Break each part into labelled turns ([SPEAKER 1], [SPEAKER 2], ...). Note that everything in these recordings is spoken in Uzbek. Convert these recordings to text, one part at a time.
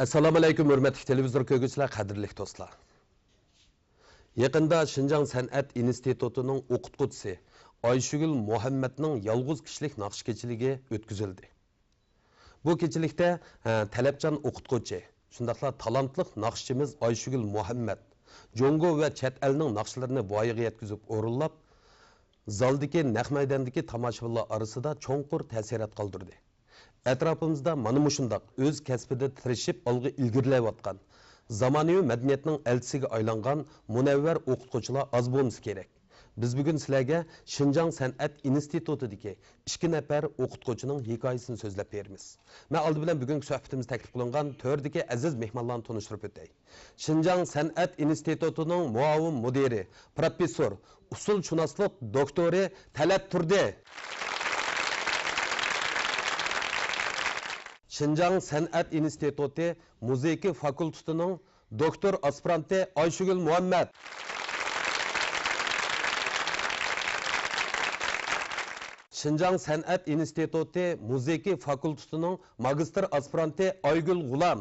[SPEAKER 1] Assalomu alaykum, hurmatli televizor ko'rguvchilar, qadrli do'stlar. Yaqinda Şinjan San'at institutining o'qituvchisi Ayshugul Muhammadning yolg'iz kishilik naqsh kechiligi o'tkazildi. Bu kechilikda talabchan o'qituvchi, shundaqla talantli naqshchimiz Ayshugul Muhammad Jongo va chet elning naqshlarini voyaga yetkazib o'rinlab, zaldagi naq maydondagi tomoshabinlar orasida cho'nqur ta'sirat qoldirdi. Etrafımızda mana mushundaq o'z kasbida tirishib olg'i ilgirlayotgan, zamonaviy madaniyatning elchisiga aylangan munavvar o'qituvchilar oz bo'lmasa kerak. Biz bugun sizlarga Şinjan San'at institutidagi 2 nafar o'qituvchining hikoyasini so'zlab beramiz. Men oldi bilan bugungi suhbatimiz taklif qilingan to'rdagi aziz mehmonlarni tanishtirib o'tay. Şinjan San'at institutining muavin mudiri, professor, usulshunoslik doktori Talat Turdi. Şinjan San'at instituti muzika fakultetining doktor aspiranti Ayshugul Muhammad. Şinjan San'at instituti muzika fakultetining magistr aspiranti Aygul G'ulam.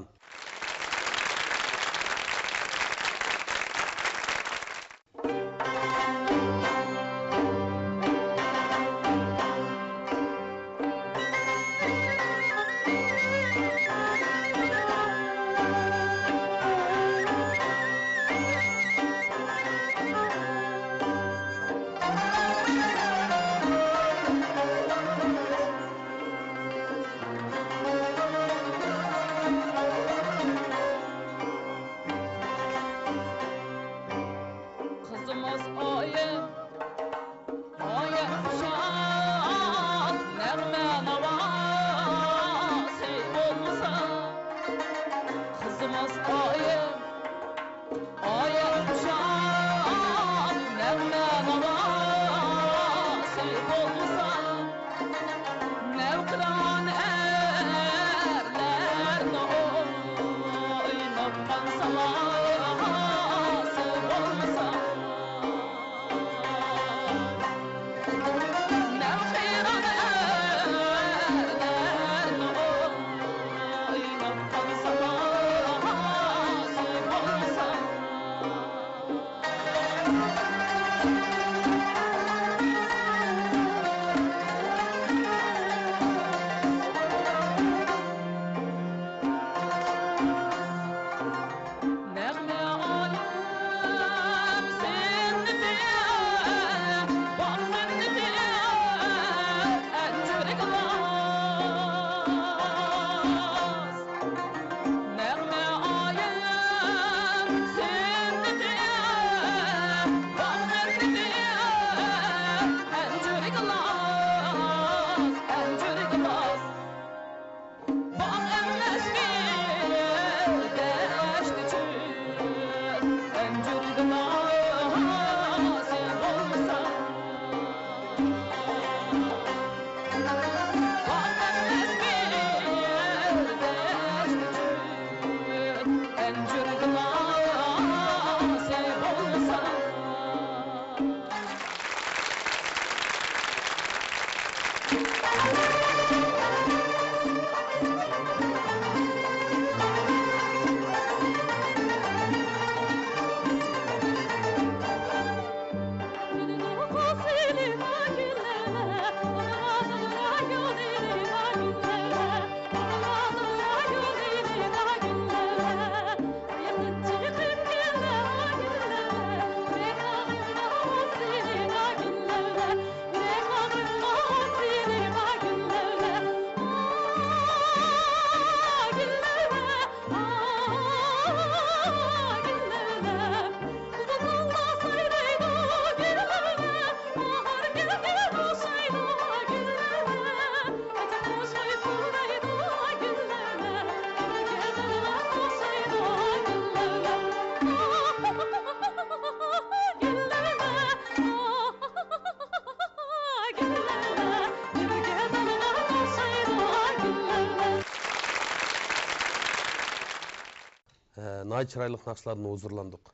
[SPEAKER 1] Chiroyli naqshlarni huzurlandik.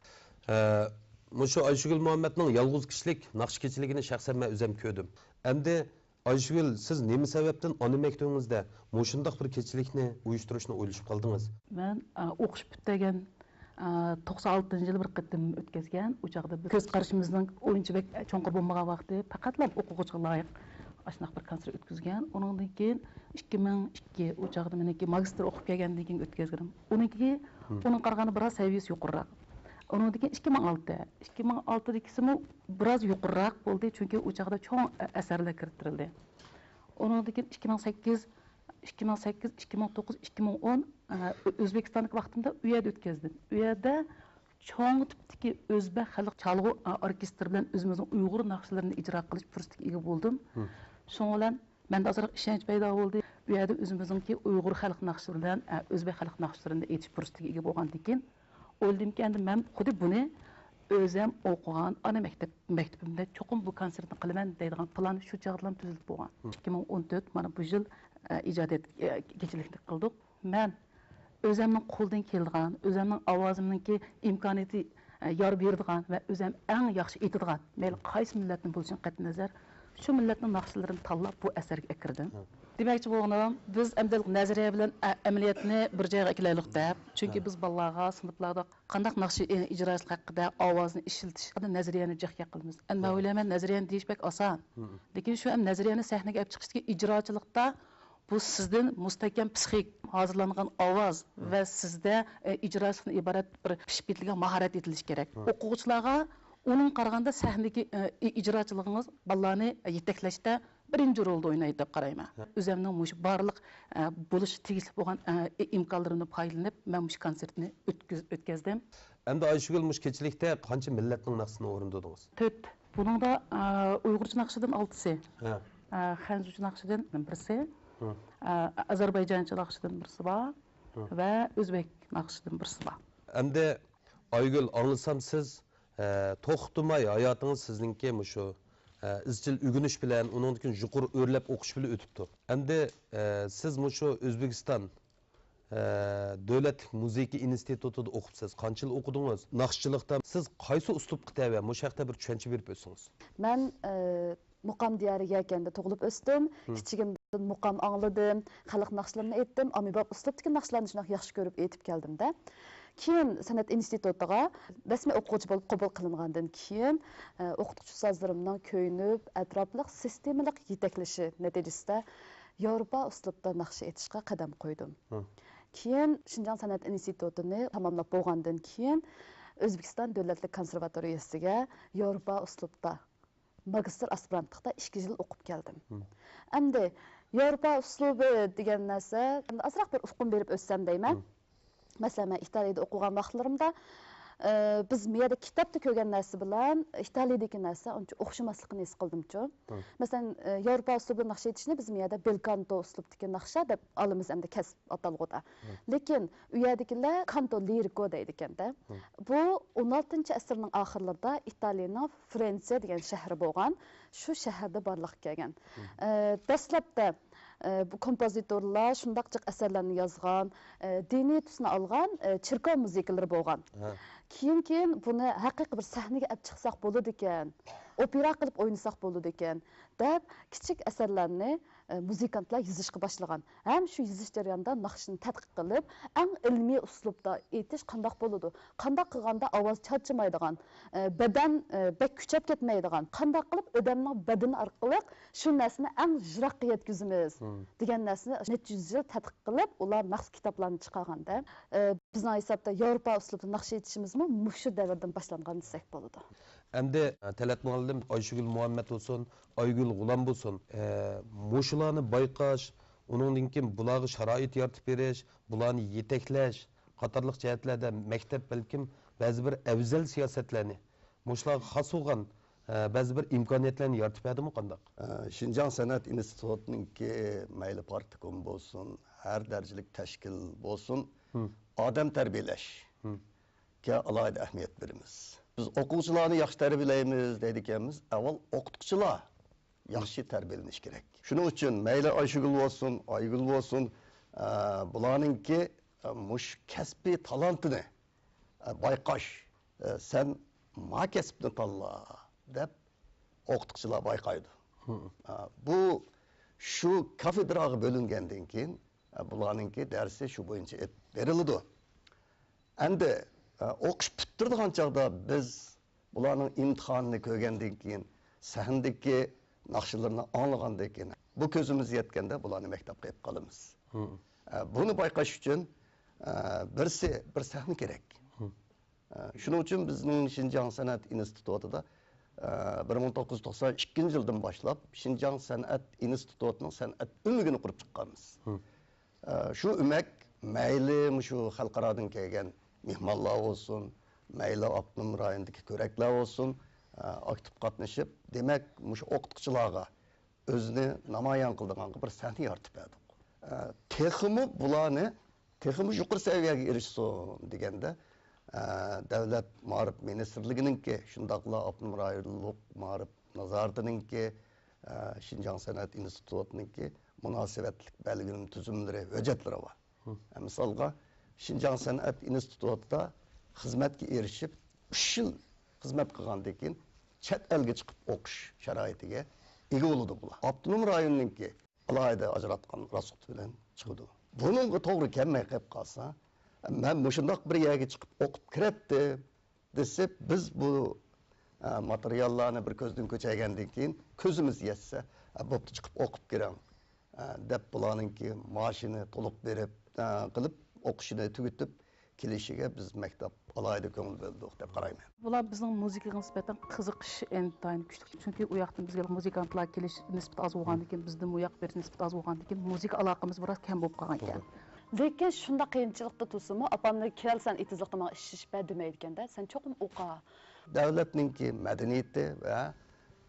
[SPEAKER 1] Mushu Ayshugul Muhammadning yolg'iz kishilik naqsh kechiligini shaxsan men o'zim ko'rdim. Endi Ayşegül, siz nima sababdan ona maktabingizda mushundaq bir kechilikni uyushtirishni o'ylashib qoldingiz?
[SPEAKER 2] Men o'qish bitgan 96 yılı bir qıtım ötközgen. O çağda biz göz qarashimizning o'yinchi bek cho'nqir bo'lmagan vaqti faqatlam o'quvchiga loyiq ashunaq bir konsert ötközgen. Ondan keyin 2002 o çağda meniki magistr o'qib kelgandan keyin ötközdim. Onun qaraganda biroz saviyasi yuqoriroq. Ondan keyin 2006'dakisimi biroz yuqoriroq bo'ldi, chunki o çağda cho'ng asarlar kiritildi. Ondan keyin 2008, 2009, 2010 O'zbekistondagi vaqtimda u yerda o'tkazdim. U yerda cho'ng tipdagi o'zbek xalq chalg'u orkestri bilan o'zimizning Uyg'ur naqshlarini ijro qilish fursatiga ega bo'ldim. Shuning bilan menda ozroq ishonch paydo bo'ldi. U yerda o'zimizningki Uyg'ur xalq naqshlari bilan o'zbek xalq naqshlarini aytish fursatiga ega bo'lgandan keyin o'yladimki, endi men xuddi buni o'zim o'qigan ana maktabimda cho'qim bu konsertni qilaman deydigan plan shu chog'da tuzilib bo'lgan. 2014 mana bu yil ijodiyat kechilikni qildik. Men o'zimning qo'ldan kelgan, o'zimning ovozimningki imkoniyati yor beradigan va o'zim eng yaxshi aytadigan, mayli qaysi millatning bo'lishidan qat'iy nazar, shu millatning naqshlarini tanlab bu asarga kirdim. Demakchi bo'lganim, biz endi nazariya bilan amaliyotni bir joyga kelaylik deb, chunki biz bolalarga sinflarda qanday naqsh ijrosi haqida ovozni ishiltish haqida nazariyani jiqqa qilamiz. Men o'ylayman, nazariyani deyish bek oson. Lekin shu nazariyani sahnaga olib chiqishga ijrochilikda bu sizden mustahkam psixik hazırlangan ovoz ve sizde icrasından ibaret bir pişip ketilgan maharet etiliş gerek. O'quvchilarga onun qaraganda sahnadagi ijrochiliginiz bolalarni yetaklaşda birinci rolda o'ynaydi deb qarayman. O'zimning mush barliq bo'lish tegishli bo'lgan imkonlarini foydalanib, men mush konsertni o'tkazdim.
[SPEAKER 1] Endi Ayşegül mush kechilikda qancha millatning naqshini o'rindadingiz?
[SPEAKER 2] 4. Buningda Uyg'urcha naqshidan 6si. Xanzucha naqshidan 1si. Azerbaycancha naqshidan birisi bor va o'zbek naqshidan birisi bor.
[SPEAKER 1] Endi Aygül, anlasam siz to'xtamay hayotingiz sizningki shu izchil o'rganish bilan, undan keyin yuqori o'rlab o'qish bilan o'tibdi. Endi siz shu O'zbekiston davlatlik musiqa institutida o'qibsiz. Qancha yil o'qidingiz? Naqshchilikda siz qaysi uslubga tava, shu haqda bir tushuncha berib o'tsangiz.
[SPEAKER 3] Men muqam diyari yakanda tug'ilib o'sdim. Kichigimdan muqam angladim, xalq naqshlarini aytdim, amibab uslubdagi naqshlarni shunday yaxshi ko'rib aytib keldim-da. Keyin san'at institutiga rasmiy o'quvchi bo'lib qabul qilingandan keyin o'qituvchi ustozlarimning ko'yinib, atrofliq sistemalik yetaklashi natijasida Yevropa uslubda naqsh etishga qadam qo'ydim. Keyin Shinjang san'at institutini tamomlab bo'lgandan keyin O'zbekiston davlatlik konservatoriyasiga Yevropa uslubda magistr aspirantlikda 2 yil o'qib keldim. Endi Yevropa uslubi degan narsa, azroq bir uqum berib o'tsam deyman. Masalan, men Italiyada o'qigan vaqtlarimda biz bu yerda kitobda ko'rgan narsa bilan Italiyadagi narsa uncha o'xshamasligini his qildim-ku. Masalan, Yevropa uslubida naqsh etishni biz bu yerda bel canto uslubdagi naqsha deb olamiz endi kasb atalg'uda. Lekin u yerdagilar canto lirico deydi ekanda. Bu 16-asrning oxirlarida Italiyaning Fransiya degan shahri bo'lgan, shu shaharda borliq kelgan. Dastlabda bu kompozitorlar shundoq jiq asarlarni yozgan, diniy tusni olgan chirkov musikalari bo'lgan. Keyin buni haqiqiy bir sahnaga olib chiqsak bo'ladi ekan, opera qilib o'ynasak bo'ladi ekan deb kichik asarlarni muzikantlar yozishga boshlagan. Ham shu yozish jarayonida naqshni tadqiq qilib, eng ilmiy uslubda aytish qanday bo'ladi, qanday qilganda ovoz charchamaydigan, badan bek kuchab ketmaydigan, qanday qilib odamning badani orqali shu narsani eng yiroqqa yetkazamiz degan narsani necha yil tadqiq qilib, ular maxsus kitoblarni chiqarganda, bizning hisobda Yevropa uslubida naqsh etishimizmi shu davrdan boshlangan desak bo'ladi.
[SPEAKER 1] Endi Talat muallim, Ayşegül Muhammed olsun, Aygül G'ulom bo'lsin, mushularni bayqash, uningdan keyin bularga sharoit yaratib berish, bularni yetaklash qatorliq jihatlarda maktab balkim ba'zi bir afzal siyosatlarni, mushularga xos bo'lgan ba'zi bir imkoniyatlarni yaratib berdimi qanday?
[SPEAKER 4] Shinjang san'at institutininki mayli partikum bo'lsin, har darajalik tashkil bo'lsin, odam tarbiyalash alohida ahamiyat beramiz. Biz o'quvchilarni yaxshi tarbiyalaymiz deydiganmiz, avval o'qituvchilar yaxshi tarbiyalanish kerak. Shuning uchun mayli Ayşegül bo'lsin, Aygül bo'lsin, bularningki mush kasbiy talantini bayqash, sen ma kasbni tanla deb o'qituvchilar bayqaydi. Bu shu kafedraga bo'lingandan keyin bularninki darsi shu bo'yicha beriladi. Endi o'qish bitirdigan chog'da biz bularning imtihonini ko'rgandan keyin sahnadagi naqshlarni anglagandan keyin bu ko'zimiz yetganda bularni maktabga olib qolamiz. Buni bayqash uchun bir sahna kerak. Shuning uchun bizning Xinjiang san'at institutida 1992 yildan boshlab Xinjiang san'at institutining san'at umigini qurib chiqqanmiz. Shu umak mayli shu xalqarodan kelgan mehmonlar olsun, mayli avtonom rayondagi ko'raklar olsun, aktiv qatnashib, demak, shu o'qituvchilarga o'zini namoyon qildigan bir sahna yaratib berdik. Texmi bularni yuqori saviyaga erishsin deganda davlat ma'rif ministrligininki, shundaqla avtonom rayonlik ma'rif nazoratininki, Xinjiang san'at institutininki munosabatlik belgilim tuzumlari, hujjatlari bor. Misolga Xinjiang san'at institutida xizmatga erishib 3 yil xizmat qilgandan keyin chet elga chiqib o'qish sharoitiga ega bo'ladi bular. Avtonom rayonninki alohida ajratgan rasxat bilan chiqdi. Buningga to'g'ri kelmay qolib qolsa, men mushundoq bir yerga chiqib o'qib kiratdi desa, biz bu materiallarni bir ko'zdan ko'chirgandan keyin ko'zimiz yetsa, bo'pti chiqib o'qib kiring deb bularninki maoshini to'liq berib qilib o'qishini tugatib kelishiga biz maktab alohida ko'ngil bo'ldik deb qarayman.
[SPEAKER 2] Bular bizning muzikaga nisbatan qiziqish intayin kuchli. Chunki u yoqdan bizga muzikantlar kelish nisbati oz bo'lgandan keyin, bizning u yoq berish nisbati oz bo'lgandan keyin muzika aloqamiz biroz kam bo'lib qolgan ekan.
[SPEAKER 3] Lekin shunda qiyinchilikda tursinmi, opamni kelsan itizliqda menga ish bermaydi ekanda, sen cho'qim o'qa.
[SPEAKER 4] Davlatninki madaniyati va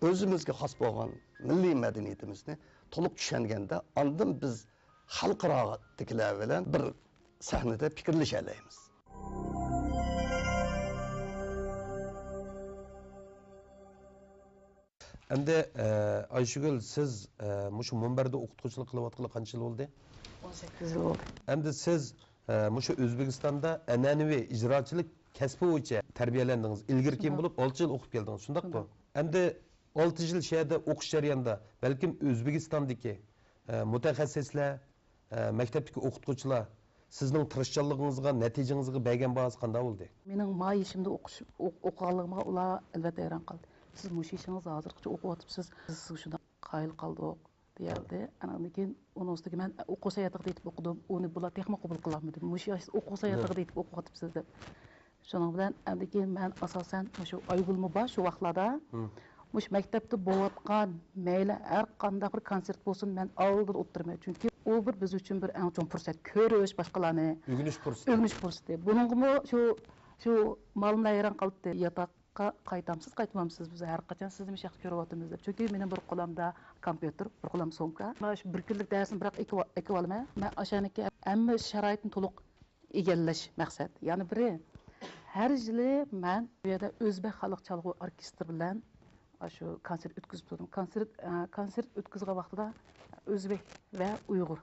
[SPEAKER 4] o'zimizga xos bo'lgan milliy madaniyatimizni to'liq tushunganda, ondan biz xalqarodagilar bilan bir sahnada fikrlasha olamiz.
[SPEAKER 1] Endi Ayşegül, siz mushu munbarda o'qituvchilik qilayotgani qancha yil bo'ldi?
[SPEAKER 2] 18 yil bo'ldi.
[SPEAKER 1] Endi siz mushu O'zbekistonda an'anaviy ijrochilik kasbi bo'yicha tarbiyalandingiz. Ilgari keyin bo'lib 6 yil o'qib keldingiz, shundaqmi? Endi 6 yil shu yerda o'qish jarayonida balkim O'zbekistondagi mutaxassislar, maktabdagi o'qituvchilar sizning tirishchanligingizga, natijangizga bergan bahosi qanday bo'ldi?
[SPEAKER 2] Mening mayishimda o'qiganligimga ular albatta hayron qoldi. Siz mush ishingizni hozirgacha o'qiyotibsiz, siz shunday qayil qoldik deyildi. Andan keyin uni ustiga men o'quv sayatiga yetib o'qidim. Uni bular texnik qabul qilolmadi. Mush o'quv sayatiga yetib o'qiyotibsiz deb. Shuning bilan andan keyin men asosan shu Aygulmi bor shu vaqtlarda mush maktabda bo'layotgan mayli har qanday bir konsert bo'lsin, men oldin o'tirmayman. Chunki u bir biz uchun bir eng chong fursat, ko'rish boshqalarni,
[SPEAKER 1] O'rganish fursati.
[SPEAKER 2] o'rganish fursati. Buningmi shu ma'lumlar hayron qoldi. Yotoqqa qaytamsiz, biz har qachon sizni mishaq ko'ryapmiz deb. Chunki mening bir qo'limda kompyuter, bir qo'lim so'mka. Mana shu bir kunlik darsni biroq ekib olmay, men o'shaniki hamma sharoitni to'liq egallash maqsad. Ya'ni biri har yili men bu yerda O'zbek xalq chalg'u orkestri bilan shu konsert o'tkazib turdim. Konsert o'tkazgan vaqtida O'zbek va Uyg'ur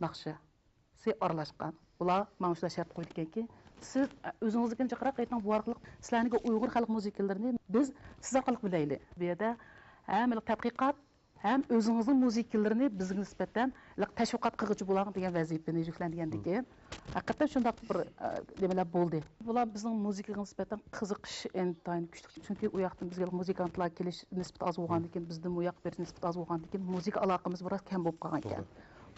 [SPEAKER 2] naqshasi aralashgan. Ular mana shu shart qo'ydi ekanki, siz o'zingizga chaqirib aytgan bu orqali sizlarga Uyg'ur xalq musiqalarini biz siz orqali bilaylik. Bu yerda ham tadqiqot, ham o'zingizning musiqalarini bizga nisbatan tashviqot qiluvchi bo'lgan degan vazifani yuklangandan keyin haqiqatan shunday bir nimalar bo'ldi. Bular bizning musiqaga nisbatan qiziqish intayin kuchli. Chunki u yoqdan bizga muzikantlar kelish nisbati oz bo'lgandan keyin, bizning u yoq berish nisbati oz bo'lgandan keyin muzika aloqamiz biroz kam bo'lib qolgan ekan.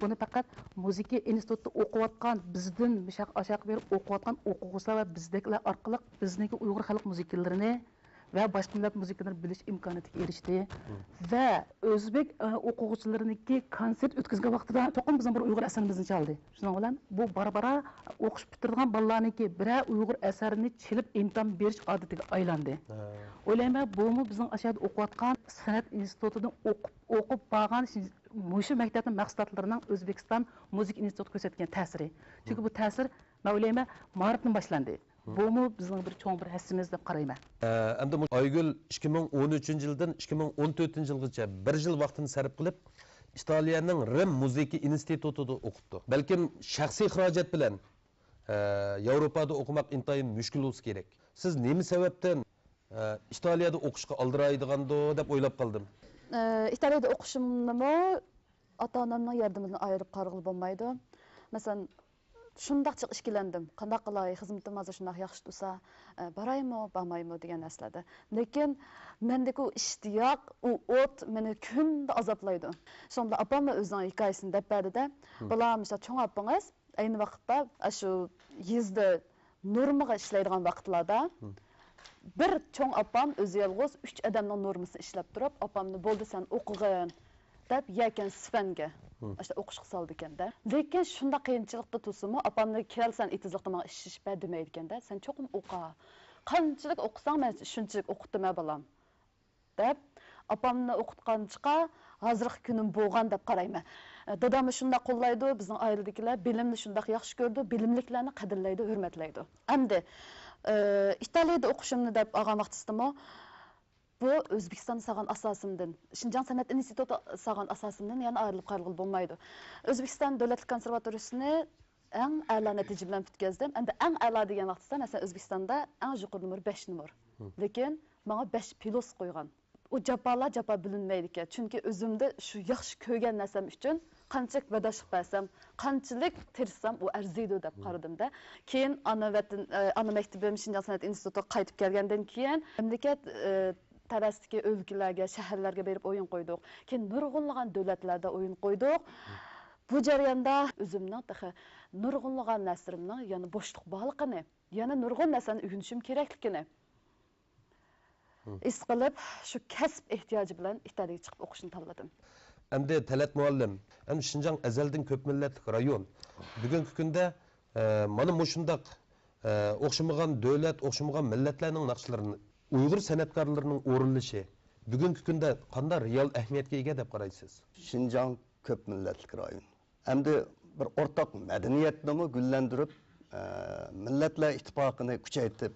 [SPEAKER 2] Buni faqat muzika institutida o'qiyotgan, bizdan mishaq berib o'qiyotgan o'quvchilar va bizdagilar orqali bizniki Uyg'ur xalq musiqalarini va boshqa millat musiqalarini bilish imkoniyatiga erishdi. Va O'zbek o'quvchilariniki konsert o'tkazgan vaqtida to'qim bizning bir Uyg'ur asarimizni chaldi. Shuning bilan bu bara o'qish bitirgan bolalarniki bir Uyg'ur asarini chelib imtihon berish odatiga aylandi. O'ylayman, bu bizning ashad o'qiyotgan san'at institutidan o'qib bo'lgan mushu maktabning mahsulotlarining O'zbekiston musiqa instituti ko'rsatgan ta'siri. Chunki bu ta'sir men o'ylayman ma'rifdan boshlandi. Bu bizning bir cho'ng bir hissimiz deb qarayman.
[SPEAKER 1] Endi Aygul 2013-yildan 2014-yilgacha 1 yil vaqtini sarf qilib, Italiyaning Rim musiqa institutida o'qibdi. Balkim shaxsiy xarajat bilan Yevropada o'qimak intayin mushkul bo'lsa kerak. Siz nima sababdan Italiyada o'qishga oldiraydigando deb o'ylab qoldim.
[SPEAKER 3] İtaliyada o'qishimni ota-onamning yordamidan ayirib qarg'il bo'lmaydi. Masalan, shundaqcha ishkilandim. Qanday qilay, xizmatim hozir shunday yaxshi tursa, boraymi, bormaymi degan narsalarda. Lekin mendagi u ishtiyoq, u o't meni kunda azoblaydi. Shunda opam o'zining hikoyasini deb berdi-da, "Bolam, cho'ng opangiz ayni vaqtda shu yezda normaga ishlaydigan vaqtlarda bir cho'ng opam o'zi yolg'iz 3 odamning normasini ishlab turib, opamni bo'ldi sen o'qig'in deb yakan sifanga işte o'qishga soldi ekanda. Lekin shunda qiyinchilikda tursinmi, opamni kelsan itizlikda menga ish ber demaydi ekanda. Sen cho'qim o'qa. Qanchalik o'qisang men shunchalik o'qitdim bolam. deb opamni o'qitganchiqa hozirgi kunim bo'lgan deb qarayman. Dadamni shunda qo'llaydi, bizning oiladagilar bilimni shunda yaxshi ko'rdi, bilimliklarni qadrlaydi, hurmatlaydi. Endi Italiyada o'qishimni deb olgan vaqtisdami bu O'zbekiston sağan asosimdan, Şinjan san'at instituti sağan asosimdan yana ayrilib qolg'il bo'lmaydi. O'zbekiston davlat konservatoriyasini eng a'lo natija bilan bitkazdim. Endi eng a'lo degan vaqtda masalan O'zbekistonda eng yuqori numar 5 numar. Lekin menga 5 plus qo'ygan. U japa bilinmaydi ekan. Chunki o'zimda shu yaxshi ko'rgan narsam uchun qanchalik badashib bersam, qanchalik tirishsam u arziydi deb qaradim-da. Keyin ana maktabim Şinjan san'at institutiga qaytib kelgandan keyin mamlakat tarasdagi o'lkalarga, shaharlarga berib o'yin qo'ydik. Keyin nurg'unlagan davlatlarda o'yin qo'ydik. Bu jarayonda o'zimning nurg'unlagan narsarimning yana bo'shliq borligini, yana nurg'un narsani o'rganishim kerakligini his qilib, shu kasb ehtiyoji bilan Italiyaga chiqib o'qishni tanladim.
[SPEAKER 1] Endi Talat muallim, hem Şinjan ezelden köp milletlik rayon. Bugünkü kunda mana mushundaq o'xshamagan davlat, o'xshamagan millatlarning naqshlarini Uyg'ur san'atkorlarining o'rinlishi bugungi kunda qanday real ahamiyatga ega deb qaraysiz?
[SPEAKER 4] Şinjan köp milletlik rayon. Endi bir o'rtaq madaniyatni gullantirib, millatlar ittifoqini kuchaytirib,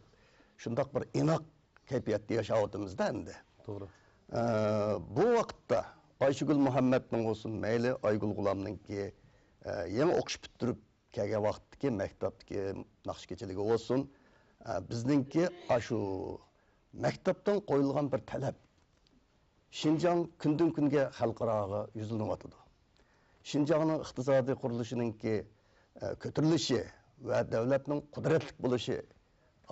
[SPEAKER 4] shundaq bir inoq kayfiyatda yashayapmizda endi.
[SPEAKER 1] To'g'ri.
[SPEAKER 4] Bu vaqtda Ayşegül Muhammadning olsun, mayli Aygul G'ulomninki yangi o'qish bitirib kelgan vaqtdagi maktabdagi naqshkechiligi olsun, bizningki shu maktabdan qo'yilgan bir talab. Şinjan kundan kunga xalqaroga yuzlanyotdi. Şinjanning iqtisodiy qurilishininki ko'tarilishi va davlatning qudratli bo'lishi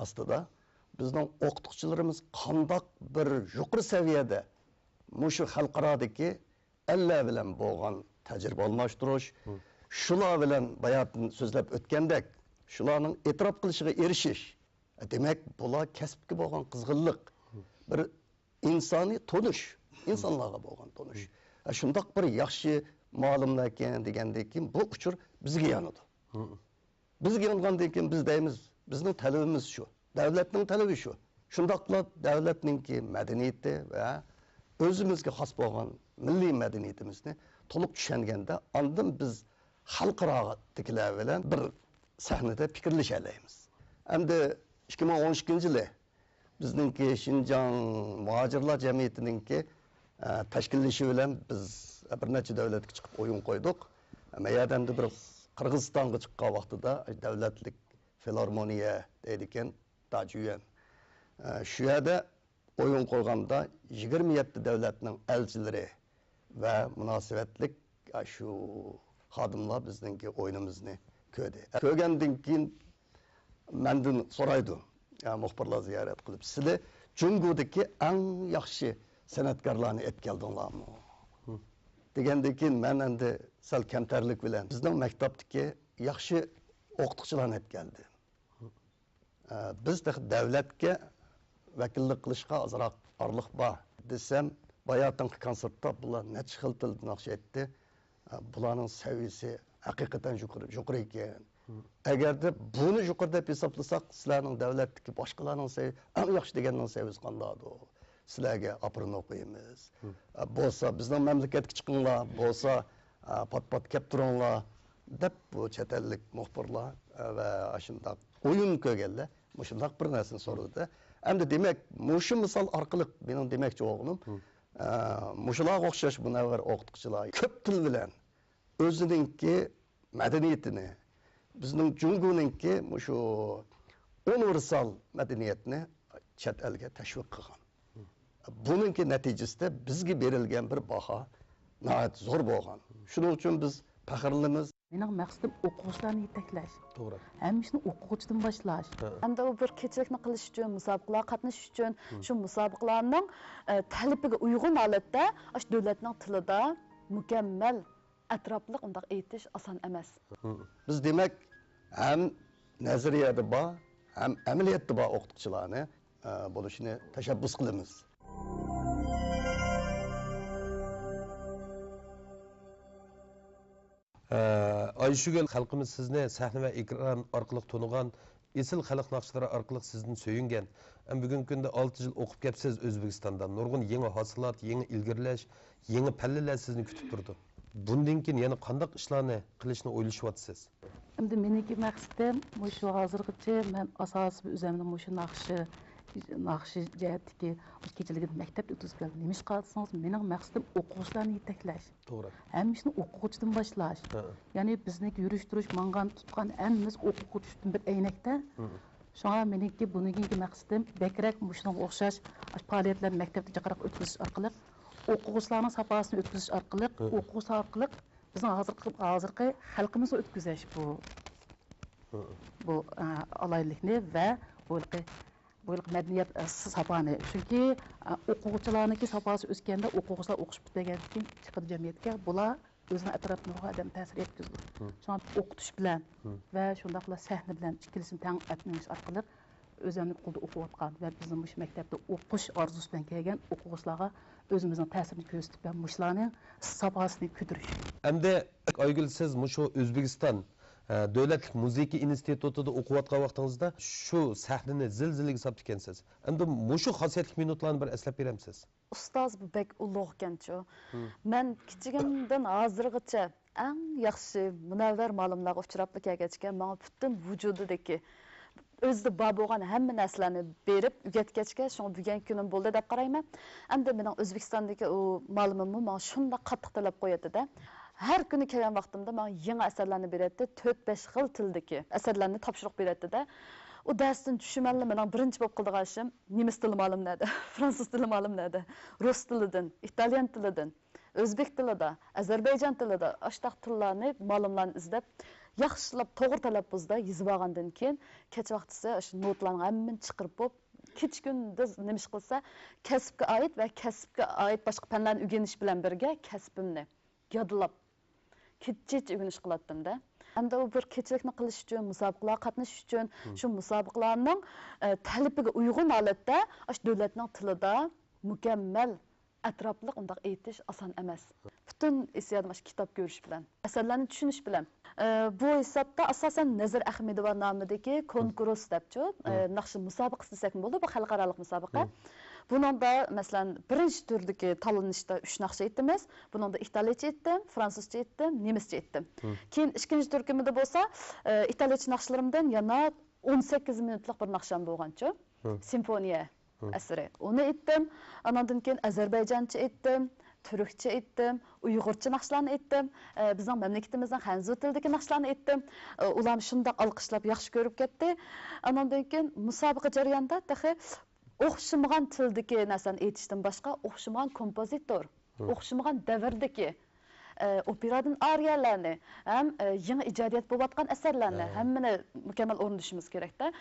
[SPEAKER 4] ostida bizning o'qituvchilarimiz qandoq bir yuqori saviyada mushu xalqarodagi alla bilan bo'lgan tajriba almashtirish, shular bilan bayatın so'zlab o'tgandek, shularning e'tirof qilishiga erishish. Demak, bular kasbga bo'lgan qizg'inlik, bir insoniy tonish, insonlarga bo'lgan tonish. Shundoq bir yaxshi ma'lumlar ekan degandek keyin bu uchur bizga yonadi. Bizga yongandan keyin biz deymiz, bizning talabimiz shu. Davlatning talabi shu. Shundoqla davlatningki madaniyati va o'zimizga xos bo'lgan milliy madaniyatimizni to'liq tushunganda, ondan biz xalqarodagilar bilan bir sahnada fikrlashalaymiz. Endi 2012-yili bizningki Şinjan muhojirlar jamiyatininki tashkillashi bilan biz bir necha davlatga chiqib o'yin qo'ydik. Mayada endi bir Qirg'izistonga chiqqan vaqtida davlatlik filarmoniya deydigan Tajuyan. Shu yerda o'yin qo'yganda 27 davlatning elchilari va munosabatlik shu xodimlar bizningki o'yinimizni ko'rdi. Ko'rgandan keyin mendan so'raydi, muxbirlar ziyorat qilib, sizlar Jungodagi eng yaxshi san'atkorlarni olib keldinglarmi? Degandan keyin men endi sal kamtarlik bilan bizning maktabdagi yaxshi o'qituvchilarni olib keldim. Biz davlatga vakillik qilishga ozroq orliq bor desam, bayotinki konsertda bular necha xil tilda naqsh aytdi. Bularning saviyasi haqiqatan yuqori ekan. Agarda buni yuqori deb hisoblasak, sizlarning davlatdagi boshqalarning saviyasi eng yaxshi deganning saviyasi qandaydi? Sizlarga aprin o'qiymiz. Bo'lsa bizning mamlakatga chiqinglar, bo'lsa pat kelib turinglar deb bu chet ellik muxbirlar va shundoq o'yin ko'rganlar shundoq bir narsani so'radi. Endi demak, mushu misol orqali mening demoqchi o'g'lim, mushularga o'xshash munavvar o'qituvchilar ko'p til bilan o'zininki madaniyatini, bizning Jungoninki mushu universal madaniyatni chet elga tashviq qilgan. Buningki natijasida bizga berilgan bir baho nihoyat zo'r bo'lgan. Shuning uchun biz faxrlanamiz.
[SPEAKER 2] Mening maqsadim o'quvchilarni yetaklash.
[SPEAKER 1] To'g'ri.
[SPEAKER 2] Hammishni o'quvchidan boshlash.
[SPEAKER 3] Endi u bir kechilikni qilish uchun, musobaqalarga qatnashish uchun, shu musobaqalarning talabiga uyg'un holatda, shu davlatning tilida mukammal, atrofli undaq aytish oson emas.
[SPEAKER 4] Biz demak ham nazariyada bor, ham amaliyotda bor o'qituvchilarni bo'lishini tashabbus qilamiz.
[SPEAKER 1] Ayşegül xalqimiz sizni sahna va ekran orqali tonigan, esil xalq naqshlari orqali sizdan so'yingan. Bugungi kunda 6 yil o'qib kelibsiz O'zbekistonda. Nurg'un yangi hosilat, yangi ilgirlash, yangi pallalar sizni kutib turdi. Bundan keyin yana qanday ishlarni qilishni o'ylashyapsiz?
[SPEAKER 2] Endi meniki maqsadim shu hozirgacha men asosiy o'zimni shu naqshi jihatdagi kechiligida maktabda o'tib keldim. Nima ish qilsangiz mening maqsadim o'quvchilarni yetaklash.
[SPEAKER 1] To'g'ri.
[SPEAKER 2] Hammishni o'quvchidan boshlash. Ya'ni bizni yurish turish mangan tutgan hammamiz o'quvchidan bir aynakda. Shunga meniki buniki maqsadim bakrak shunga o'xshash faoliyatlar maktabda chaqiriq o'tkazish orqali o'quvchilarning safosini o'tkazish orqali o'quvchilar orqali bizning hozirgi xalqimizni o'tkazish bu alaylikni va bu madaniyat safoni. Chunki o'quvchilarniki safosi o'sganda o'quvchilar o'qish bitgandan keyin chiqadi jamiyatga, bular o'zini atrofidagi odam ta'sir yetkazadi. Shunga o'qitish bilan va shundaqla sahna bilan ikkilisini tang atnash orqali o'zimni qo'lda o'qiyotgan va bizning mush maktabda o'qish orzusi bilan kelgan o'quvchilarga o'zimizning ta'sirini ko'rsatib va mushlarning safosini ko'tarish.
[SPEAKER 1] Endi Aygül siz shu O'zbekiston Davlat Musiqa institutida o'qiyotgan vaqtingizda shu sahnani zilzilaga solib ekansiz. Endi shu xosiyatli minutlarni bir eslab beramsiz?
[SPEAKER 3] Ustoz bu bek ulug' ekan-ku. Men kichigimdan hozirgacha eng yaxshi munavvar ma'lumlarga uchrab kelgachga menga butun vujudidagi o'zida bor bo'lgan hamma narsalarni berib ugatgachga shu bugun kunim bo'ldi deb qarayman. Endi mening O'zbekistondagi u ma'lumimni menga shunday qattiq talab qo'yadi-da. Har kuni kelgan vaqtimda menga yangi asarlarni beradi, 4-5 xil tildagi asarlarni topshiriq beradi-da. U darsdan tushunmanlar mening birinchi bo'lib qildigan ishim nemis tili ma'lumladi, fransuz tili ma'lumladi, rus tilidan, italyan tilidan, o'zbek tilida, ozarbayjon tilida ashtaq tillarni ma'lumlarni izlab yaxshilab to'g'ri talaffuzda yozib olgandan keyin kech vaqtisi shu notlarni hammani chiqarib bo'lib kech kunduz nima ish qilsa kasbga oid va kasbga oid boshqa fanlarni o'rganish bilan birga kasbimni yodlab kech o'rganish qilatdim-da. Endi u bir kechilikni qilish uchun, musobaqalarga qatnashish uchun, shu musobaqalarning talabiga uyg'un holatda shu davlatning tilida mukammal, atrofli undaq aytish oson emas. Butun esiyadim shu kitob ko'rish bilan, asarlarni tushunish bilan. Bu hisobda asosan Nazir Ahmedova nomidagi konkurs debchi, naqshi musobaqasi desak bo'ladi, bu xalqaro musobaqa. Buningda masalan birinchi turdagi tanlanishda 3 naqsha aytdimiz. Buningda italiycha aytdim, fransuzcha aytdim, nemischa aytdim. Keyin ikkinchi turkumida bo'lsa, italiycha naqshlarimdan yana 18 minutlik bir naqsham bo'lgancha, simfoniya asari. Uni aytdim. Andan keyin ozarbayjoncha aytdim, turkcha aytdim, uyg'urcha naqshlarni aytdim, bizning mamlakatimizning hanzu tilidagi naqshlarni aytdim. Ular shunday olqishlab yaxshi ko'rib ketdi. Andan keyin musobaqa jarayonida dahi o'xshamagan tildagi narsani aytishdan boshqa o'xshamagan kompozitor, o'xshamagan davrdagi operadan ariyalarni ham yangi ijodiyat bo'layotgan asarlarni hammani mukammal o'rnatishimiz kerakda.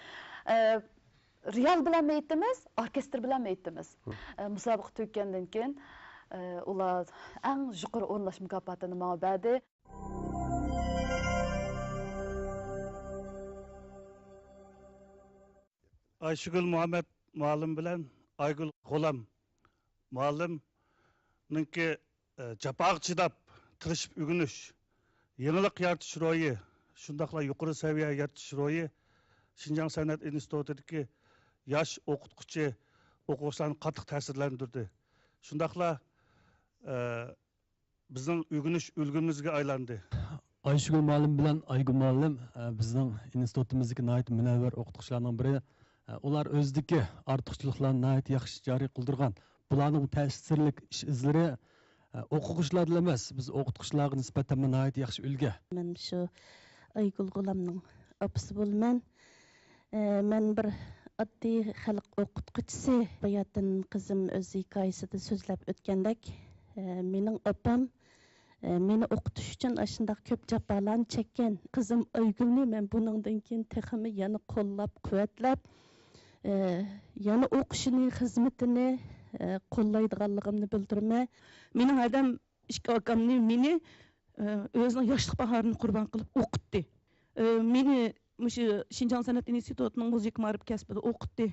[SPEAKER 3] Real bilan aytdimiz, orkestr bilan aytdimiz. Musobaqa tugagandan keyin ular eng yuqori o'rnash mukofotini menga berdi.
[SPEAKER 5] Ayşegül Muhammed muallim bilan Aygül G'olam muallimninki jafoga chidab tirishib o'rganish, yangilik yaratish ro'yi, shundaqla yuqori saviya yaratish ro'yi Xinjiang san'at institutidagi yosh o'qituvchi o'quvchilarni qattiq ta'sirlantirdi. Shundaqla bizning o'rganish ulgimizga aylandi.
[SPEAKER 6] Ayşegül muallim bilan Aygül muallim bizning institutimizdagi nihoyat munavvar o'qituvchilarning biri. Ular o'zidagi ortiqchiliklarni nihoyat yaxshi joriy qildirgan. Bularning ta'sirlik ish izlari o'quvchilarga emas, biz o'qituvchilarga nisbatan nihoyat yaxshi ulgu.
[SPEAKER 7] Men shu Aygül G'olamning opasi bo'laman. Men bir oddiy xalq o'qituvchisi. Bayatın qizim o'z hikoyasida so'zlab o'tgandek, mening opam Meni o'qitish uchun ashundaq ko'p jafolarni chekkan qizim Aygulni men buningdan keyin texmi yana qo'llab quvvatlab yana o'qishini xizmatini qo'llaydiganligimni bildiraman. Mening adam ikki akamni meni o'zining yoshlik bahorini qurbon qilib o'qitdi. Meni mushu Shinjang san'at institutining musiqa ma'rif kasbida o'qitdi.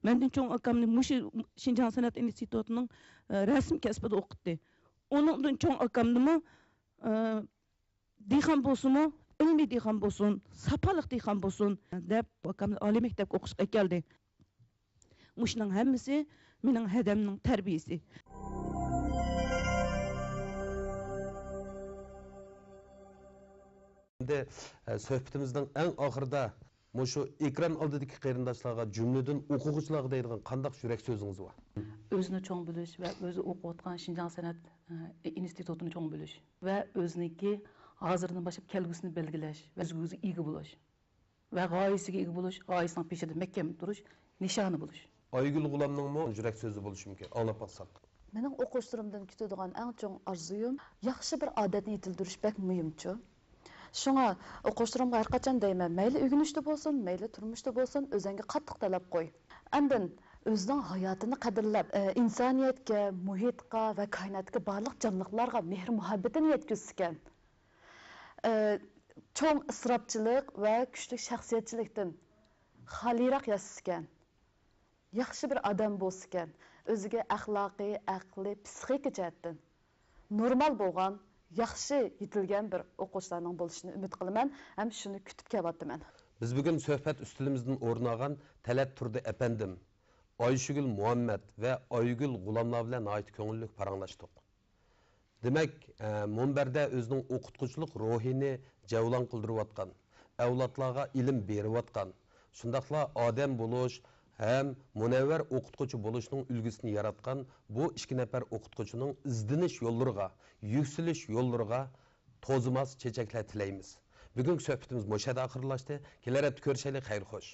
[SPEAKER 7] Mendan cho'ng akamni mushu Shinjang san'at institutining rasm kasbida o'qitdi. Onundan cho'ng akamnimi dehqon bo'lsinmi, ilmiy dehqon bo'lsin, safoliq dehqon bo'lsin deb akamni oliy maktabga o'qishga keldi. Mushuning hammasi mening hadamning tarbiyasi.
[SPEAKER 1] Endi suhbatimizning eng oxirida mushu ekran oldidagi qarindoshlarga jumladan o'quvchilarga deydigan qanday yurak so'zingiz bor?
[SPEAKER 2] O'zini cho'ng bilish va o'zi o'qiyotgan Shinjang san'at institutini cho'ng bilish va o'ziniki hozirdan boshlab kelgusini belgilash va o'ziga ega bo'lish va g'oyasiga ega bo'lish, g'oyasining peshida mahkam turish, nishoni bo'lish.
[SPEAKER 1] Aygul G'ulomningmi yurak so'zi bo'lishi mumkin. Anglab olsak.
[SPEAKER 3] Mening o'quvchilarimdan kutadigan eng chong orzuyim yaxshi bir odatni yetildirish bek muhimchi. Shunga o'quvchilarimga har qachon deyman, mayli o'rganishda bo'lsin, mayli turmushda bo'lsin, o'zingga qattiq talab qo'y. Andin o'zining hayotini qadrlab, insoniyatga, muhitga va koinotga barliq jonliqlarga mehr muhabbatini yetkazgan. Cho'ng isrofchilik va kuchli shaxsiyatchilikdan xaliroq yasasgan. Yaxshi bir odam bo'lgan, o'ziga axloqiy, aqliy, psixik jihatdan normal bo'lgan, yaxshi yetilgan bir o'quvchilarning bo'lishini umid qilaman, ham shuni kutib kelyapman.
[SPEAKER 1] Biz bugun suhbat ustilimizdan o'rin olgan Talat Turdi apandim, Ayshugul Muhammad va Aygul G'ulomlar bilan nihoyat ko'ngilli paranglashdik. Demak, munbarda o'zining o'qituvchilik ruhini javlon qildirayotgan, avlodlarga ilm berayotgan, shundaqla odam bo'lish ham munavvar o'qituvchi bo'lishning ulgusini yaratgan bu ikki nafar o'qituvchining izdinish yo'llariga, yuksalish yo'llariga to'zimas chechaklar tilaymiz. Bugungi suhbatimiz mushada oxirlashdi. Kelar hafta ko'rishaylik, xayr xo'sh.